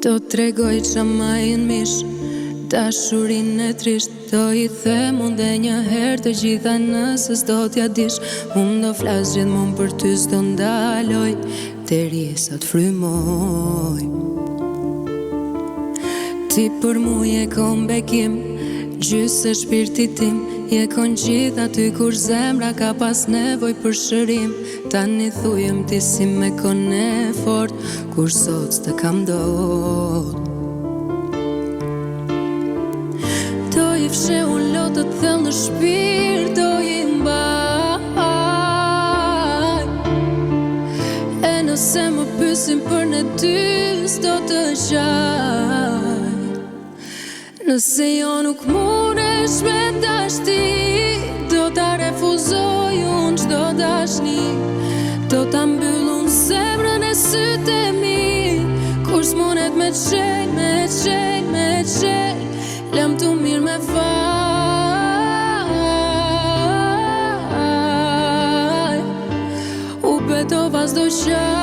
Do t'tregoj qa ma i n'mish, dashurin e trisht. Do i them unë dhe një herë të gjitha nëse s'do t'ja dish. Unë do flas gjithmonë për ty, s'do ndaloj deri sa t'frymoj. Ti për mu je kon bekim, gjysë e shpirtit tim. Je kon gjitha ty kur zemra ka pas nevoj për shërim. Tani thujem ti si me kon e fort, kur sot s'të kam dot. Do i fshe unë lotët thellë në shpirt, do i mbaj. E nëse më pysin për ne dy, s'do të gjaj. Nëse jo nuk munesh me dashti, do ta refuzoj unë qdo dashni. Do ta mbyll unë zemrën e sytë e mi, kur s'munet me qenj, me qenj, me qenj. Lem t'u mirë me faj, u betova s'do qaj.